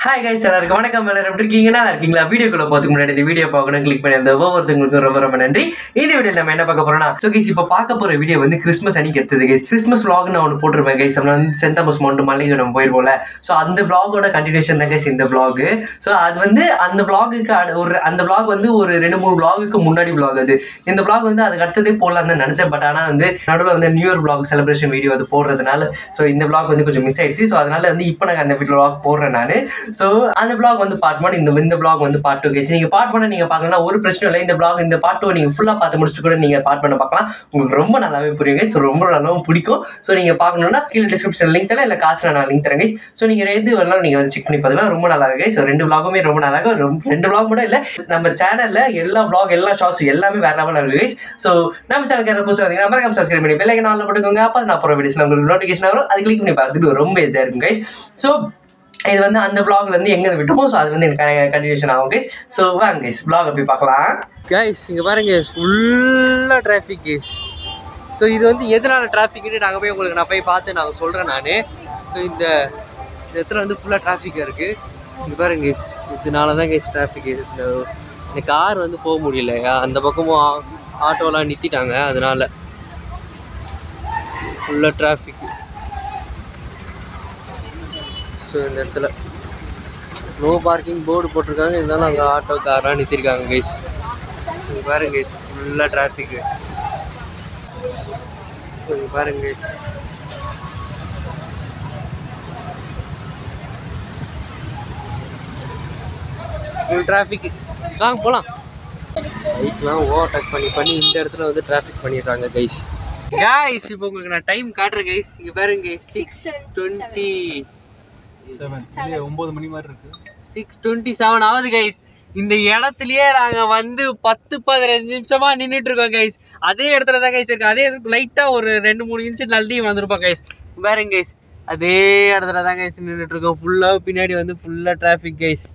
Hi guys, எல்லாருக்கும் வணக்கம். எல்லாரும் எப்படி இருக்கீங்க? நல்லா இருக்கீங்களா? வீடியோக்குள்ள போறதுக்கு முன்னாடி இந்த வீடியோ பார்க்கணும் கிளிக் பண்ணி அந்த ஒவ்வொருத்தங்களுக்கும் ரொம்ப ரொம்ப நன்றி. இந்த வீடியோல நம்ம என்ன பார்க்க போறோம்னா guys இப்போ பார்க்க போற வீடியோ வந்து கிறிஸ்மஸ் அன்னைக்கு எடுத்தது guys. கிறிஸ்மஸ் vlog நான் ஒன்னு போட்டுருப்பேன் guys. நம்ம வந்து சென்ட் தாமஸ் மவுண்ட் மலைக்கு நம்ம போயிருவோம்ல. சோ அந்த vlog-ஓட கண்டினியூஷன் தான் guys இந்த vlog. சோ அது வந்து அந்த vlog-க்கு ஒரு அந்த vlog வந்து ஒரு 2-3 vlog-க்கு முன்னாடி vlog அது. இந்த vlog வந்து அதுக்கு அடுத்ததே போடலாம்னு தான் நினைச்சேன். பட் ஆனா வந்து நடுவுல வந்து new year vlog celebration video அது போடுறதுனால சோ இந்த vlog வந்து கொஞ்சம் மிஸ் ஆயிடுச்சு. சோ அதனால வந்து இப்போ நான் அந்த vlog போடுறேன் நானு. சோ அந்த vlog வந்து பார்ட் 1 இந்த vlog வந்து பார்ட் 2 guys. நீங்க பார்ட் 1 நீங்க பார்க்கலனா ஒரு பிரச்சனை இல்ல. இந்த பார்ட் 2 நீங்க ஃபுல்லா பார்த்து முடிச்சிட்டு கூட நீங்க பார்ட் 1 பார்க்கலாம். உங்களுக்கு ரொம்ப நல்லாவே புரியும் guys. ரொம்ப நல்லாவும் பிடிக்கும். சோ நீங்க பார்க்கணும்னா கீழ டிஸ்கிரிப்ஷன் லிங்க் தரேன் இல்ல காசுல நான் லிங்க் தரேன் guys. சோ நீங்க எது வேணாலும் நீங்க வந்து செக் பண்ணி பார்த்தீங்கன்னா ரொம்ப நல்லா இருக்கு guys. சோ ரெண்டு vlog-உமே ரொம்ப நல்லா இருக்கு. ரெண்டு vlog கூட இல்ல நம்ம சேனல்ல எல்லா vlog எல்லா ஷார்ட்ஸ் எல்லாமே வேற லெவல்ல இருக்கு guys. சோ நம்ம சேனலுக்கு யாராவது புதுசா வந்தீங்கன்னா மறக்காம சப்ஸ்கிரைப் பண்ணி பெல் ஐகான் ஆன்ல போட்டுக்கோங்க. அப்ப நான் போற வீடியோஸ்ல உங்களுக்கு நோட்டிஃபிகேஷன் வரும். அது கிளிக் பண்ணி பார்த்துட்டு ரொம்ப ஈஸியா இருக்கும் guys. சோ இது வந்து அந்த vlogல இருந்து எங்க விட்டோமோ சோ அது வந்து எனக்கு கண்டினியூஷன் ஆகும் guys. சோ வாங்க guys vlog போய் பார்க்கலாம் guys. இங்க பாருங்க ஃபுல்லா டிராஃபிக் guys. சோ இது வந்து எதனால டிராஃபிக்னு நாங்க போய் உங்களுக்கு நான் போய் பார்த்து நான் சொல்றேன் நானு. சோ இந்த இடத்துல வந்து ஃபுல்லா டிராஃபிக்கா இருக்கு. இங்க பாருங்க guys இதனால தான் guys டிராஃபிக். இந்த கார் வந்து போக முடியல. அந்த பக்கமும் ஆட்டோலாம் நிறுத்திட்டாங்க. அதனால ஃபுல்லா டிராஃபிக். ஸோ இந்த இடத்துல நோ பார்க்கிங் போர்டு போட்டிருக்காங்க. இருந்தாலும் அங்கே ஆட்டோ காரெலாம் நிறுத்திருக்காங்க கைஸ். இங்கே பாருங்க கைஸ் ஃபுல்லாக டிராஃபிக்கு. இங்கே பாருங்க கைஸ் ஃபுல் டிராஃபிக்கு. வாங்க போகலாம். பைக்லாம் ஓவர்டேக் பண்ணி இந்த இடத்துல வந்து டிராஃபிக் பண்ணிடுறாங்க கைஸ். கைஸ் இப்போ உங்களுக்கு நான் டைம் காட்டுறேன் கைஸ். இங்கே பாருங்க கைஸ் 6:27 9 மணி மாதிரி இருக்கு. 6:27 ஆகுது கைஸ். இந்த இடத்துலயே நாங்க வந்து 10-15 நிமிஷமா நின்றுட்டு இருக்கோம் கைஸ். அதே இடத்துல தான் கைஸ் இருக்கு. அதே லைட்டா ஒரு 2-3 இன்ச்சு தள்ளி வந்திருப்போம் கைஸ். பாருங்க கைஸ் அதே இடத்துல தான் கைஸ் நின்றுட்டு இருக்கோம். ஃபுல்லா பின்னாடி வந்து ஃபுல்லா டிராஃபிக் கைஸ்.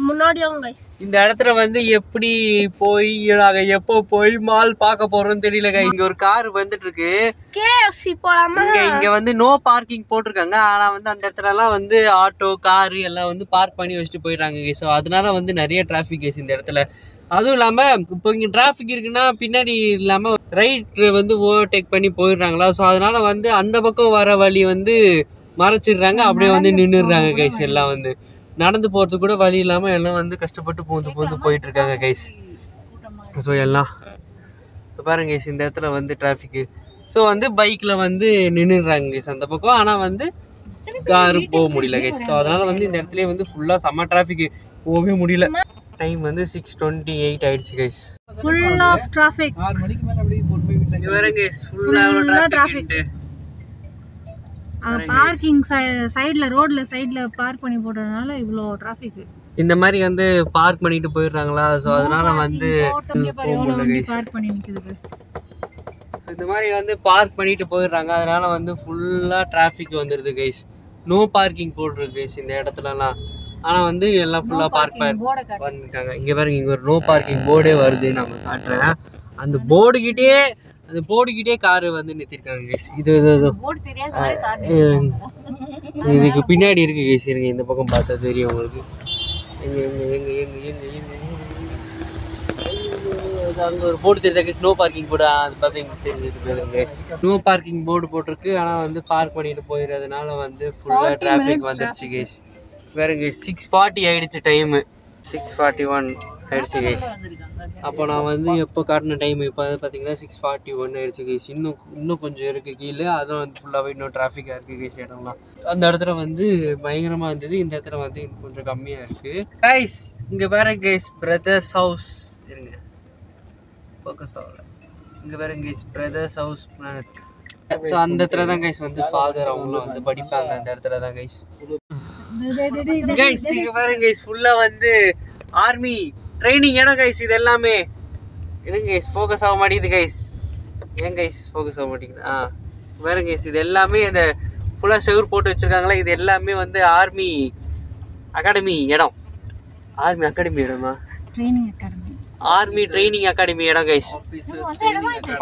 முன்னாடியும் கைஸ் இந்த இடத்துல வந்து எப்படி போய் நாங்க எப்போ போய் மால் பார்க்க போறோம்னு தெரியல கைஸ். இங்க ஒரு கார் வந்துட்டு இருக்கு. KFC போலாமா? இங்க வந்து நோ பார்க்கிங் போட்டிருக்காங்க. ஆனா வந்து அந்த இடத்துல எல்லாம் வந்து ஆட்டோ காரு எல்லாம் வந்து பார்க் பண்ணி வச்சுட்டு போயிடுறாங்க கைஸ். ஸோ அதனால வந்து நிறைய டிராஃபிக் கைஸ் இந்த இடத்துல. அதுவும் இல்லாம இப்போ இங்க டிராஃபிக் இருக்குன்னா பின்னாடி இல்லாம ரைட் வந்து ஓவர்டேக் பண்ணி போயிடுறாங்களா. ஸோ அதனால வந்து அந்த பக்கம் வர வழி வந்து மறைச்சிடுறாங்க. அப்படியே வந்து நின்றுடுறாங்க கைஸ். எல்லாம் வந்து நடந்து போகிறதுக்கு கூட வழி இல்லாமல் எல்லாம் வந்து கஷ்டப்பட்டு பூந்து போயிட்டு இருக்காங்க கைஸ். ஸோ எல்லாம் ஸோ பாருங்க கைஸ் இந்த இடத்துல வந்து டிராஃபிக்கு. ஸோ வந்து பைக்கில் வந்து நின்றுடுறாங்க கைஸ் அந்த பக்கம். ஆனால் வந்து காரு போக முடியல கைஸ். ஸோ அதனால் வந்து இந்த இடத்துலேயே வந்து ஃபுல்லாக செம்ம டிராஃபிக்கு, போகவே முடியல. டைம் வந்து 6:28 ஆயிடுச்சு கைஸ். Full of traffic. 6 மணிக்கு மேல அப்படியே பொறுமை வீட்ல இங்க வரேன் கைஸ் ஃபுல்லாக டிராஃபிக். பார்க்கிங் சைடுல ரோட்ல சைடுல பார்க் பண்ணி போடுறதுனால இவ்ளோ டிராஃபிக். இந்த மாதிரி வந்து பார்க் பண்ணிட்டு போயிடுறாங்களா. ஸோ அதனால வந்து பார்க் பண்ணி நிக்குது. இந்த மாதிரி வந்து பார்க் பண்ணிட்டு போயிடுறாங்க. அதனால வந்து ஃபுல்லா டிராஃபிக் வந்துடுது கைஸ். நோ பார்க்கிங் போட்டுருக்கு கைஸ் இந்த இடத்துலலாம். ஆனால் வந்து எல்லாம் ஃபுல்லாக பார்க் பண்ணிருக்காங்க. இங்கே பாருங்க இங்கே ஒரு நோ பார்க்கிங் போர்டே வருது. நம்ம காட்டுறேன். அந்த போர்டுகிட்டே காரு வந்து நிறுத்திருக்காங்க கைஸ். இதுக்கு பின்னாடி இருக்கு கைஸ். இருங்க இந்த பக்கம் பார்த்தா தெரியும் உங்களுக்கு. அங்கே ஒரு போர்டு தெரியுதா கைஸ். No parking board. அது பார்த்தீங்கன்னா கைஸ் நோ பார்க்கிங் போர்டு போட்டிருக்கு. ஆனால் வந்து பார்க் பண்ணிட்டு போயிடுறதுனால வந்து ஃபுல்லாக டிராஃபிக் வந்துடுச்சு கைஸ். வேற கைஸ் 6:40 ஆயிடுச்சு டைமு. 6:41 ஆயிடுச்சு கைஸ். அப்போ நான் வந்து எப்போ காட்டின டைம் இப்போ பார்த்தீங்கன்னா 6:41 ஆயிடுச்சு கைஸ். இன்னும் கொஞ்சம் இருக்குது கீழே. அதுவும் வந்து ஃபுல்லாகவே இன்னும் டிராஃபிக்காக இருக்குது கைஸ் இடம்லாம். அந்த இடத்துல வந்து பயங்கரமாக இருந்தது. இந்த இடத்துல வந்து கொஞ்சம் கம்மியாக இருக்குது கைஸ். இங்கே வேற கைஸ் பிரதர்ஸ் ஹவுஸ். இருங்க ஃபோக்கஸ் ஆகல. இங்கே வேற guys brothers house planet. So அந்த இடத்துல தான் கைஸ் வந்து ஃபாதர் அவங்களும் வந்து படிப்பாங்க. அந்த இடத்துல தான் கைஸ் கைஸ். இங்கே வேற கைஸ் ஃபுல்லாக வந்து ஆர்மி ட்ரைனிங் இடம் கைஸ். இது எல்லாமே இருங்க கைஸ் ஃபோக்கஸ் ஆக மாட்டேங்குது கைஸ். ஏன் கைஸ் ஃபோக்கஸ் ஆக மாட்டேங்குது? வேற கைஸ் இது எல்லாமே இந்த ஃபுல்லாக செவுர் போட்டு வச்சுருக்காங்களா. இது எல்லாமே வந்து ஆர்மி அகாடமி இடம். ஆர்மி அகாடமி இடமா? ஆர்மி ட்ரைனிங் அகாடமி இடம் கைஸ்.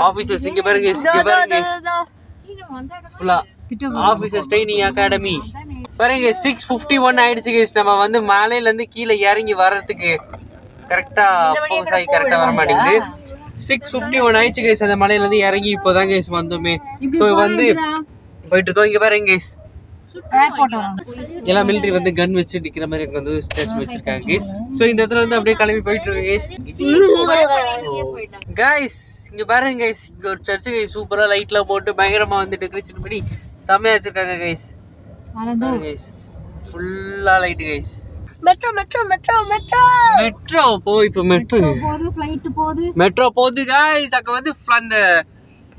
ஆஃபீஸர்ஸ் இங்கே பாருங்க கைஸ். இங்கே பாருங்க கைஸ் ஃபுல்லாக ஆஃபீஸர்ஸ் ட்ரைனிங் அகாடமி. பாருங்க 6:51 ஆயிடுச்சு கைஸ். நம்ம வந்து மலையில இருந்து கீழே இறங்கி வர்றதுக்கு கரெக்டா அப்போஸ் ஆகி கரெக்டா வர மாட்டேங்குது. 6:51 ஆயிடுச்சு கைஸ். அந்த மலையில இருந்து இறங்கி இப்போதான் கைஸ் வந்தோமே. ஸோ வந்து போயிட்டு இருக்கோம். இங்க பாருங்க கைஸ், எல்லாம் மிலிட்டரி வந்து கன் வச்சு நிக்கிற மாதிரி அங்க வந்து ஸ்டேஷன் வச்சிருக்காங்க கைஸ். ஸோ இந்த இடத்துல வந்து அப்படியே கிளம்பி போயிட்டு இருக்கோம் கைஸ். கைஸ் இங்க பாருங்க கைஸ், இங்க ஒரு சர்ச்சு கைஸ். சூப்பரா லைட்லாம் போட்டு பயங்கரமா வந்து டெக்கரேஷன் பண்ணி செம்மையா வச்சிருக்காங்க கைஸ். ஃபுல்லா light guys. Metro metro metro metro metro போய் இப்போ மெட்ரோ போகுது கைஸ். அங்க வந்து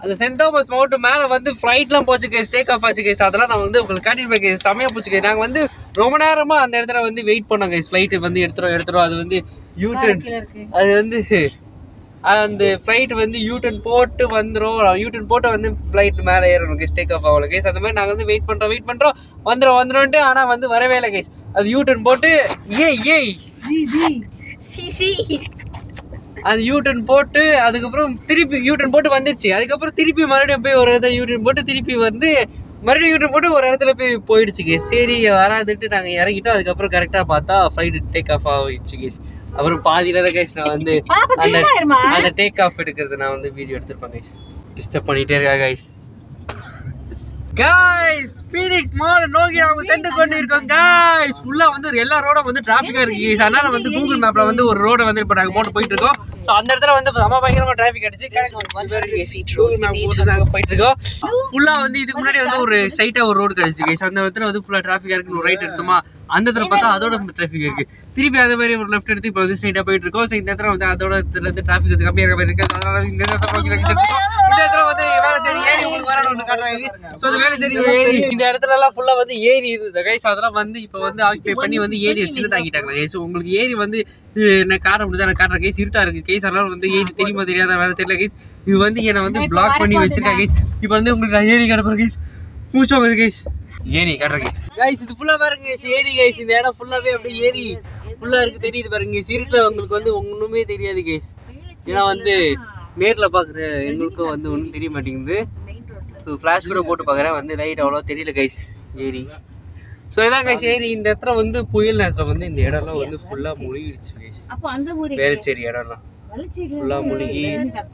அந்த சென்ட் தாமஸ் மவுண்ட் மேல வந்து ஃப்ளைட்லாம் போச்சு கைஸ், டேக் ஆஃப் ஆச்சு கைஸ். அதெல்லாம் நான் வந்து உங்களுக்கு காட்டிட்டு கைஸ், செமையா போச்சு கைஸ். நாங்க வந்து ரொம்ப நேரமா அந்த இடத்துல வந்து வெயிட் பண்ணோம் கைஸ். ஃப்ளைட் வந்து எடுத்துரும் அது வந்து யூடர்ன், அது வந்து அந்த ஃப்ளைட் வந்து யூடர்ன் போட்டு வந்துடும். யூடர்ன் போட்டு வந்து ஃப்ளைட் மேலே ஏறணும் கைஸ், டேக் ஆஃப் ஆகல கைஸ். அந்த மாதிரி நாங்கள் வந்து வெயிட் பண்ணுறோம் வந்துடும்ட்டு. ஆனால் வந்து வரவே இல்லை கைஸ். அது யூடர்ன் போட்டு அது யூடர்ன் போட்டு அதுக்கப்புறம் திருப்பி யூடர்ன் போட்டு வந்துடுச்சு. அதுக்கப்புறம் திருப்பி மறுபடியும் போய் ஒரு இடத்துல யூடர்ன் போட்டு திருப்பி வந்து மறுபடியும் யூடர்ன் போட்டு ஒரு இடத்துல போயிடுச்சு கேஸ். சரி வராதுன்ட்டு நாங்கள் இறங்கிட்டோம். அதுக்கப்புறம் கரெக்டாக பார்த்தா ஃப்ளைட் டேக் ஆஃப் ஆகிடுச்சு கேஸ். அப்புறம் பாதியில தான் கைஸ் நான் வந்து அந்த டேக் ஆஃப் எடுக்கிறது நான் வந்து வீடியோ எடுத்துருப்பேன் கைஸ். டிஸ்டர்ப் பண்ணிட்டே இருக்கா கைஸ். கைஸ் ஃபீனிக்ஸ் மால் நோக்கி நாம சென்று கொண்டு இருக்கோம் கைஸ். ஃபுல்லா வந்து எல்லா ரோடும் வந்து டிராஃபிக்கா இருக்கு கைஸ். அதனால வந்து கூகுள் மேப்ல வந்து ஒரு ரோட வந்து இப்போ நாங்க போட்டு போயிட்டு இருக்கோம். ஸோ அந்த இடத்துல வந்து ரொம்ப பயங்கரமா டிராஃபிக் அடிச்சு கூகுள் மேப் போட்டு நாங்க போயிட்டு இருக்கோம். ஃபுல்லா வந்து இதுக்கு முன்னாடி வந்து ஒரு ஸ்ட்ரைட்டா ஒரு ரோடு கிடைச்சு கைஸ். அந்த இடத்துல வந்து ஃபுல்லா டிராஃபிக்கா இருக்கு. ஒரு ரைட் எடுத்தோமா அந்த இடத்துல பார்த்தா அதோட டிராஃபிக் இருக்கு. திருப்பி அதே மாதிரி ஒரு லெஃப்ட் எடுத்து இப்போ வந்து ஸ்ட்ரைட்டா போயிட்டு இருக்கோம். ஸோ இந்த இடத்துல வந்து அதோட இடத்துல இருந்து டிராஃபிக் கம்மியாக இருக்க மாதிரி இருக்கு. அதனால இந்த இடத்துல இந்த இடத்துல வந்து வேலைச்சேரி ஏரி உங்களுக்கு வரணும்னு காட்டுறாங்க. ஸோ அந்த வேலைச்சேரி ஏரி இந்த இடத்துல எல்லாம் ஃபுல்லா வந்து ஏரி இது கைஸ். அதெல்லாம் வந்து இப்போ வந்து ஆக்கிபை பண்ணி வந்து ஏரி சின்னதாக்கிட்டாங்க கைஸ். உங்களுக்கு ஏரி வந்து என்ன காட்ட முடிஞ்சா நான் காட்டுறேன் கைஸ். இருட்டா இருக்கு கைஸ். அதனால வந்து ஏரி தெரியுமா தெரியாத வேலை தெரியல கைஸ். இது வந்து என்னை வந்து பிளாக் பண்ணி வச்சிருக்காங்க கைஸ். இப்போ வந்து உங்களுக்கு நான் ஏரி காட்டுறேன் கைஸ். மூச்சோங்க கைஸ், ஏரி காட்டுறேன் கைஸ். கைஸ் இது ஃபுல்லா பாருங்க கைஸ், ஏரி கைஸ். இந்த இடம் ஃபுல்லாவே அப்படியே ஏரி ஃபுல்லா இருக்கு, தெரியுது பாருங்க. இருட்டுல உங்களுக்கு வந்து ஒண்ணுமே தெரியாது கைஸ். ஏன்னா வந்து நேர்ல பாக்குற எங்களுக்கும் வந்து ஒன்றும் தெரிய மாட்டேங்குது. ஸோ ஃப்ளாஷ் கூட போட்டு பார்க்குறேன், வந்து லைட் அவ்வளோ தெரியல கைஸ் ஏரி. ஸோ இதான் கைஸ் ஏரி. இந்த இடத்துல வந்து புயல் நேரத்தில் வந்து இந்த இடம்லாம் வந்து ஃபுல்லாக முழுகிடுச்சு கைஸ். வேலைச்சேரி இடம்லாம் ஃபுல்லாக முழுகி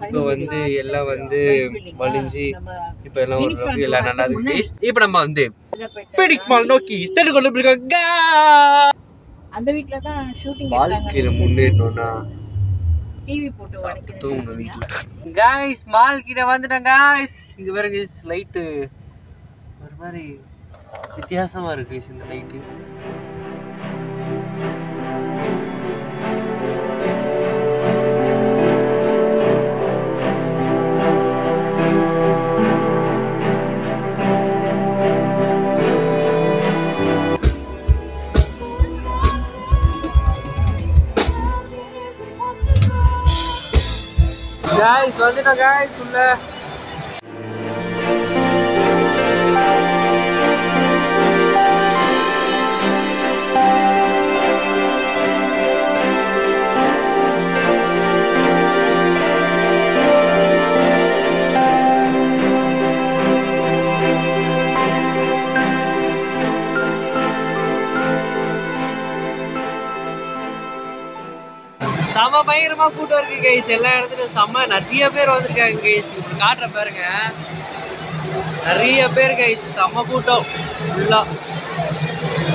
இப்போ வந்து எல்லாம் வந்து வலிஞ்சு இப்போ எல்லாம் ஒரு எல்லாம் நல்லா இருக்கு கைஸ். இப்போ நம்ம வந்து ஃபீனிக்ஸ் மால் நோக்கி சென்று கொண்டு போயிருக்கோம். அந்த வீட்ல தான் ஷூட்டிங் வாழ்க்கையில முன்னேறணும்னா டிவி போட்டு தூங்கணும் வீட்ல. गाइस மால் கிட்ட வந்துட்டோம் गाइस. இங்க பாருங்க லைட் ஒரு மாதிரி வித்தியாசமா இருக்கு गाइस இந்த லைட். गाइस வந்துட்டோம் गाइस உள்ள. செம பயங்கரமா கூட்டம் இருக்கு கைஸ். எல்லா இடத்துலயும் செம்ம நிறைய பேர் வந்திருக்காங்க கைஸ். இப்படி காட்டுற பாருங்க, நிறைய பேர் கைஸ். செம்ம கூட்டம், ஃபுல்லா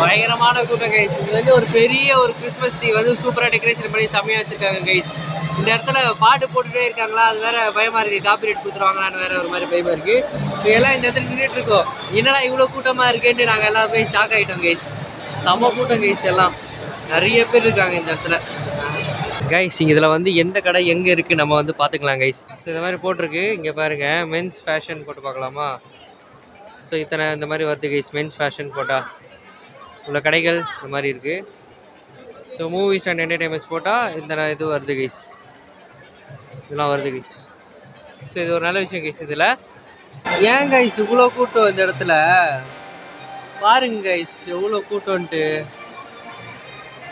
பயங்கரமான கூட்டம் கைஸ். இது வந்து ஒரு பெரிய ஒரு கிறிஸ்மஸ் ட்ரீ வந்து சூப்பரா டெக்கரேஷன் பண்ணி செம்மையா வச்சிருக்காங்க கைஸ். இந்த இடத்துல பாட்டு போட்டுட்டே இருக்காங்களா, அது வேற பயமா இருக்கு. காப்பிரைட் கொடுத்துருவாங்களான்னு வேற ஒரு மாதிரி பயமா இருக்கு. எல்லாம் இந்த இடத்துல நின்றுட்டு இருக்கோம். என்னடா இவ்வளவு கூட்டமா இருக்கேன்ட்டு நாங்க எல்லாம் போய் ஷாக் ஆயிட்டோம் கைஸ். செம்ம கூட்டம் கைஸ். எல்லாம் நிறைய பேர் இருக்காங்க இந்த இடத்துல கைஸ். இதில் வந்து எந்த கடை எங்கே இருக்குது நம்ம வந்து பார்த்துக்கலாம் கைஸ். ஸோ இந்த மாதிரி போட்டிருக்கு இங்கே பாருங்கள், மென்ஸ் ஃபேஷன் போட்டு பார்க்கலாமா. ஸோ இத்தனை இந்த மாதிரி வருது கைஸ். மென்ஸ் ஃபேஷன் போட்டால் உள்ள கடைகள் இந்த மாதிரி இருக்குது. ஸோ மூவிஸ் அண்ட் என்டர்டைன்மெண்ட்ஸ் போட்டால் இந்த இது வருது கைஸ். இதெல்லாம் வருது கைஸ். ஸோ இது ஒரு நல்ல விஷயம் கைஸ். இதில் ஏன் கைஸ் இவ்வளோ கூட்டம் இந்த இடத்துல பாருங்க கைஸ், எவ்வளோ கூட்டம்ன்ட்டு.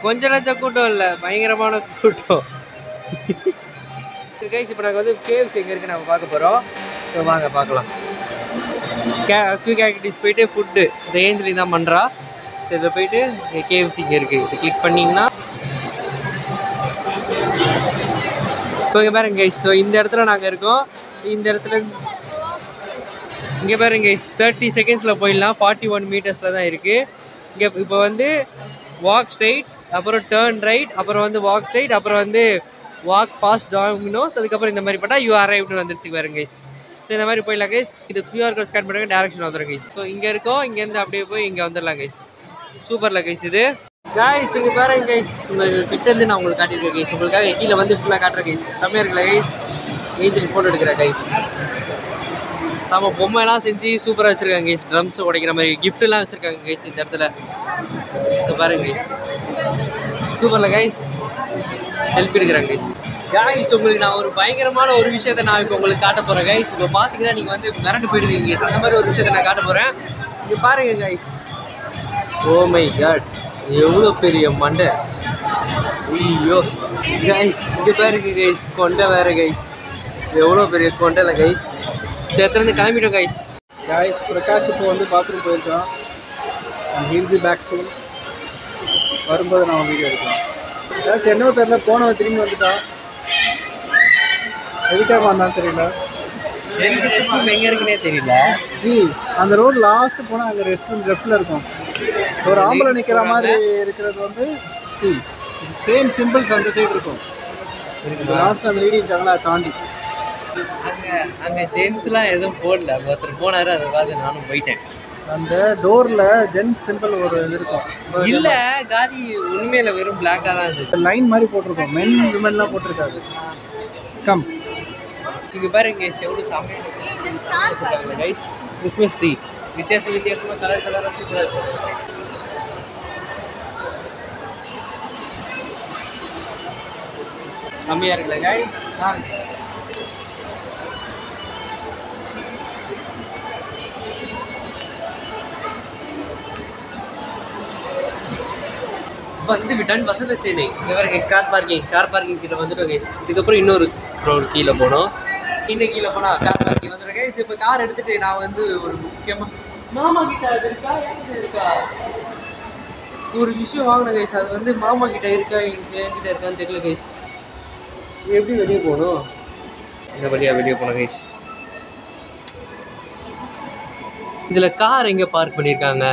கொஞ்சம் லட்சம் கூட்டம் இல்லை, பயங்கரமான கூட்டம் கைஸ். இப்போ நாங்கள் வந்து கேவ்ஸ் எங்கே இருக்குது நம்ம பார்க்க போகிறோம். ஸோ வாங்க பார்க்கலாம். குயிக் ஆக்டிவிட்டிஸ் போயிட்டு ஃபுட்டு இந்த ஏஞ்சலி தான் பண்ணுறா. இதில் போயிட்டு KFC இங்கே இருக்குது, இது கிளிக் பண்ணிங்கன்னா ஸோ இங்கே பாருங்க கைஸ். ஸோ இந்த இடத்துல நாங்கள் இருக்கோம். இந்த இடத்துல இங்கே பாருங்க கைஸ், 30 செகண்ட்ஸில் போயிடலாம். 41 மீட்டர்ஸில் தான் இருக்குது. இங்கே இப்போ வந்து வாக் ஸ்ட்ரைட், அப்புறம் டேர்ன் ரைட், அப்புறம் வந்து வாக் ஸ்ட்ரைட், அப்புறம் வந்து வாக் பாஸ்ட் டாமினோஸ், அதுக்கப்புறம் இந்த மாதிரி பண்ணால் யூ அரைவ்னு வந்துருச்சு பாருங்க கைஸ். ஸோ இந்த மாதிரி போயிடலாம் கைஸ். இது QR கோட் ஸ்கேன் பண்ணுறாங்க, டேரக்ஷன் வந்துடும் கைஸ். ஸோ இங்கே இருக்கோம், இங்கேருந்து அப்படியே போய் இங்கே வந்துடலாம் கைஸ். சூப்பரில் கைஸ் இது கைஸ். இங்கே பாருங்க கைஸ், உங்களுக்கு கிட்டேருந்து நான் உங்களுக்கு காட்டியிருக்கேன் கைஸ். உங்களுக்காக கீழே வந்து ஃபுல்லாக காட்டுறேன் கைஸ். செம்மையாக இருக்குல்ல கைஸ். ஏஞ்சல் ஃபோட்டோ எடுக்கிறேன் கைஸ். செம்ம பொம்மைலாம் செஞ்சு சூப்பராக வச்சுருக்காங்க கைஸ். ட்ரம்ஸ் உடைக்கிற மாதிரி கிஃப்ட்லாம் வச்சுருக்காங்க கைஸ் இந்த இடத்துல. ஸோ பாருங்க கைஸ், சூப்பரில் கைஸ். செல்ஃபி எடுக்கிறாங்க கைஸ். கைஸ் உங்களுக்கு நான் ஒரு பயங்கரமான ஒரு விஷயத்தை நான் இப்போ உங்களுக்கு காட்ட போகிறேன் கைஸ். இப்போ பார்த்தீங்கன்னா நீங்கள் வந்து மிரண்டு போயிடுவீங்க கைஸ். அந்த மாதிரி ஒரு விஷயத்தை நான் காட்ட போகிறேன். இங்கே பாருங்க கைஸ். ஓ மை காட், எவ்வளோ பெரிய மண்டை. ஐயோ கைஸ், இங்கே பாருங்க கைஸ், கொண்டை வேறு கைஸ். எவ்வளோ பெரிய கொண்டைல கைஸ். சேர்த்துலேருந்து கிளம்பிட்டோம் கைஸ். கைஸ் பிரகாஷ் இப்போ வந்து பாத்ரூம் போயிருக்கான். ஹிந்தி பேக் சூன் வரும்போது நான் வீடியோ எடுக்கலாம். கைஸ் என்னவோ தெரியல, போனவன் திரும்பி வந்துட்டான். எதுக்காக வந்தான்னு தெரியல. எங்கே இருக்குன்னே தெரியல. அந்த ரோடு லாஸ்ட்டு போனால் அங்கே ரெஸ்ட் ரூம் லெஃப்டில் இருக்கும். ஒரு ஆம்பளை நிற்கிற மாதிரி இருக்கிறது வந்து சேம் சிம்பிள்ஸ் அந்த சைடு இருக்கும். லாஸ்ட் அந்த வீடியோ இருக்காங்களா அதை தாண்டி அங்கே ஜென்ஸ்லாம் எதுவும் போடல. ஒருத்தர் போனார், அதை பார்த்து நானும் போயிட்டேன். அந்த டோரில் ஜென்ஸ் சிம்பிள் ஒரு இது இருக்கும். இல்லை காடி உண்மையில் வெறும் பிளாக்காக தான் இருந்துச்சு. லைன் மாதிரி போட்டிருக்கோம். மென் விமென்லாம் போட்டிருக்காது. கம் இங்கே பாருங்க எவ்வளோ சாப்பிட்டு கைஸ். கிறிஸ்மஸ் ட்ரீ வித்தியாசமாக கலர் கலராக சூப்பராக இருக்கும். கம்மியாக இருக்குல்ல கைஸ். வந்து விட்டான் வசந்த சேனை. இங்கே வர கைஸ் கார் பார்க்கிங் கிட்ட வந்துட்டோம் கைஸ். இதுக்கப்புறம் இன்னொரு ரோடு கீழே போனோம். இன்னும் கீழே போனால் கார் பார்க்கிங் வந்துடும் கைஸ். இப்போ கார் எடுத்துகிட்டு நான் வந்து ஒரு முக்கியமாக மாமா கிட்ட அது இருக்கா என்கிட்ட இருக்கா ஒரு விஷயம் வாங்கினேன் கைஸ். அது வந்து மாமா கிட்ட இருக்கா என்கிட்ட இருக்கான்னு தெரியல கைஸ். எப்படி வெளியே போகணும்? இந்த வழியாக வெளியே போனோம் கைஸ். இதில் கார் எங்கே பார்க் பண்ணியிருக்காங்க?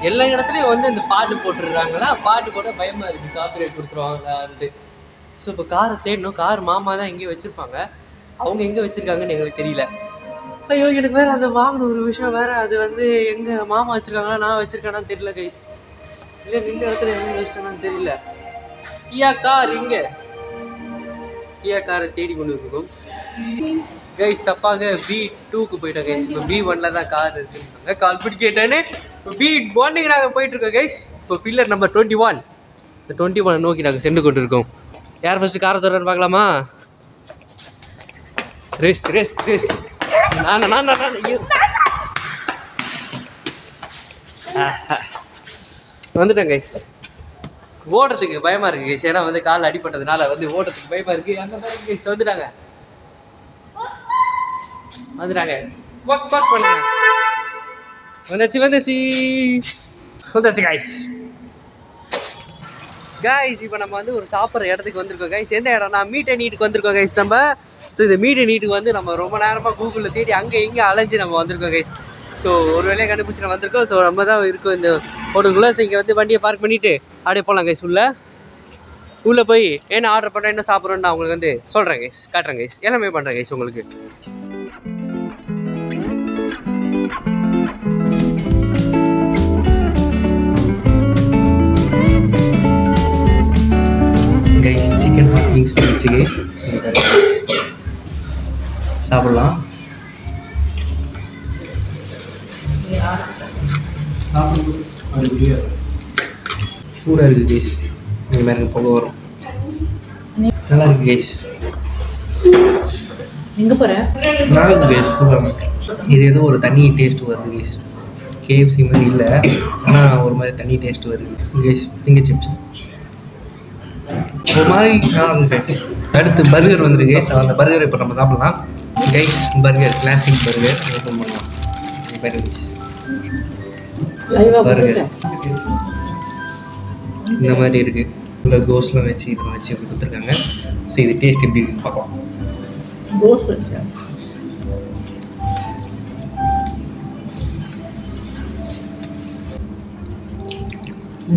எல்லா இடத்துலையும் வந்து இந்த பாட்டு போட்டுருக்காங்களா, பாட்டு போட பயமாக இருக்குது, காப்பிரைட் கொடுத்துருவாங்களான்ட்டு. ஸோ இப்போ காரை தேடணும். கார் மாமா தான் எங்கேயும் வச்சுருப்பாங்க, அவங்க எங்கே வச்சுருக்காங்கன்னு எங்களுக்கு தெரியல. ஐயோ எனக்கு வேறு அந்த வாங்கின ஒரு விஷயம் வேறு. அது வந்து எங்கள் மாமா வச்சுருக்காங்களா நான் வச்சுருக்கேனான்னு தெரியல கைஸ். இல்லை நின்ற இடத்துல எங்கே வச்சிட்டேனான்னு தெரியல. கியா கார் இங்கே, கியா காரை தேடி கொண்டு இருக்கோம் கைஸ். தப்பாக B2க்கு போயிட்டோம் கைஸ். இப்போ B1ல் தான் கார் இருக்குன்னு கால் பண்ணி கேட்டேன்னு இப்போ B1க்கு நாங்கள் போயிட்டுருக்கோம் கைஸ். இப்போ பில்லர் நம்பர் 21, இந்த 21 நோக்கி நாங்கள் சென்று கொண்டு இருக்கோம். யார் ஃபஸ்ட்டு காரை தொடர்ந்து பார்க்கலாமா? ரெஸ் நான் வந்துட்டேன் கைஸ். ஓடுறதுக்கு பயமாக இருக்குது கைஸ். ஏன்னா வந்து காலில் அடிப்பட்டதுனால வந்து ஓடுறதுக்கு பயமாக இருக்குது. அந்த மாதிரி கைஸ் வந்துட்டாங்க பண்ணுங்க. வந்துச்சு கைஸ். இப்போ நம்ம வந்து ஒரு சாப்பிட்ற இடத்துக்கு வந்திருக்கோம் கைஸ். எந்த இடம்னா மீட் அண்ட் ஈட்டுக்கு வந்திருக்கோம் கைஸ் நம்ம. ஸோ இந்த மீட் அண்ட் ஈட்டுக்கு வந்து நம்ம ரொம்ப நேரமாக கூகுளில் தேடி அங்கே இங்கே அலைஞ்சு நம்ம வந்திருக்கோம் கைஸ். ஸோ ஒரு வேலையை கண்டுபிடிச்சி நம்ம வந்திருக்கோம். ஸோ நம்ம தான் இருக்கோம் இந்த ஹோட்டலுக்குள்ளே. ஸோ இங்கே வந்து வண்டியை பார்க் பண்ணிவிட்டு அப்படியே போகலாம் கைஸ். உள்ளே போய் என்ன ஆர்டர் பண்ணுறேன், என்ன சாப்பிட்றோன்னு நான் உங்களுக்கு வந்து சொல்கிறேன் கைஸ், காட்டுறேன் கைஸ், எல்லாமே பண்ணுறேன் கைஸ் உங்களுக்கு. கைஸ் சிக்கன் ஹாட் விங்ஸ் பண்ணிச்சு கைஸ். சாப்பிடலாம். சூடாக இருக்குது கைஸ். இந்த மாதிரி எனக்கு போக வரும். நல்லா இருக்குது கைஸ். எங்கே போகிறேன்? நல்லா இருக்குது கைஸ், சூப்பராக. இது ஏதோ ஒரு தண்ணி டேஸ்ட் வருது கைஸ். KFC மாதிரி இல்லை, ஆனால் ஒரு மாதிரி தண்ணி டேஸ்ட் வருது கைஸ். ஃபிங்கர் சிப்ஸ் ஒரு மாதிரி நல்லா இருக்குது கைஸ். அடுத்து பர்கர் வந்துருக்கு கைஸ். அந்த பர்கர் இப்போ நம்ம சாப்பிட்லாம் guys. Burger classic burger open பண்ணலாம். பர்கர் கைஸ் பாருங்க இந்த மாதிரி இருக்கு. உள்ள கோஸ்லாம் வச்சு இதெல்லாம் வச்சு இப்படி கொடுத்துருக்காங்க. ஸோ இது டேஸ்ட் எப்படி இருக்குன்னு பார்க்கலாம்.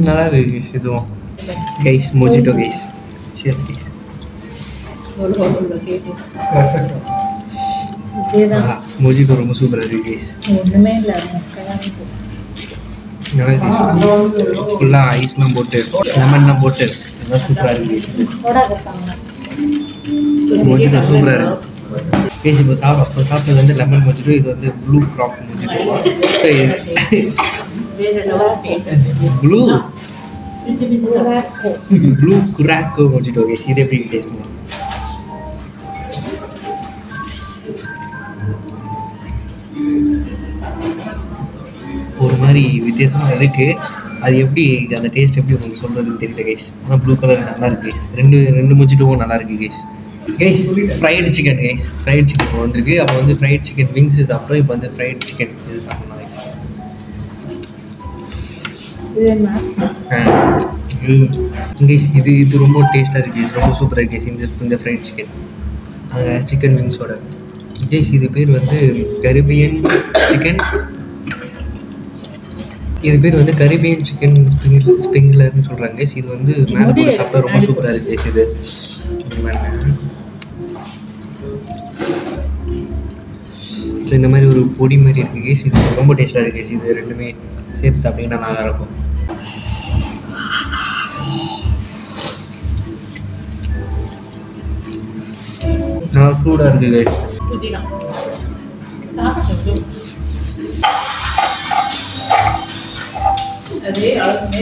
நல்லா இருக்கு கைஸ். இதுவும் guys mojito guys. Cheers guys. Mojito ரொம்ப சூப்பராக இருக்கு கைஸ். நல்லா கைஸ். ஃபுல்லாக ஐஸ்லாம் போட்டு லெமன்லாம் போட்டு நல்லா சூப்பராக இருக்கு கைஸ். மொஜிட்டோ சூப்பராக இருக்கு கைஸ். இப்போ சாப்பிட்டது வந்து லெமன் மொஜிட்டோ. இது வந்து blue grape mojito. So blue curacao mojito guys. இது எப்படி டேஸ்ட் பண்ணுவோம். ஒரு மாதிரி வித்தியாசமாக இருக்குது. அது எப்படி அந்த டேஸ்ட் எப்படி உங்களுக்கு சொல்கிறதுன்னு தெரியல கைஸ். ஆனால் ப்ளூ கலர் நல்லா இருக்கு கைஸ். ரெண்டு மொஜிட்டோவும் நல்லா இருக்கு guys. Guys fried chicken guys. Fried chicken வந்துருக்கு. அப்போ வந்து ஃப்ரைட் சிக்கன் விங்ஸு சாப்பிட்டோம். இப்போ வந்து ஃப்ரைட் சிக்கன் இது சாப்பிட்லாம் கைஸ். கைஸ் இது ரொம்ப டேஸ்ட்டாக இருக்குது. இது ரொம்ப சூப்பராக இருக்குது கைஸ். இந்த ஃப்ரைட் சிக்கன் சிக்கன் விங்ஸோட கைஸ். இது பேர் வந்து கரிபியன் சிக்கன். இது பேர் வந்து கரிபியன் சிக்கன் ஸ்ப்ரிங்லர்னு சொல்கிறாங்க கைஸ். இது வந்து மேலே போட்டு சாப்பிட்டா ரொம்ப சூப்பராக இருக்குது கைஸ். இது ஸோ இந்த மாதிரி ஒரு பொடி மாதிரி இருக்குது கைஸ். இது ரொம்ப டேஸ்ட்டாக இருக்குது கைஸ். இது ரெண்டுமே சேர்த்து சாப்பிட்டீங்கன்னா நல்லாயிருக்கும். நல்லா சூடாக இருக்குது கைஸ். அதே அளவுமே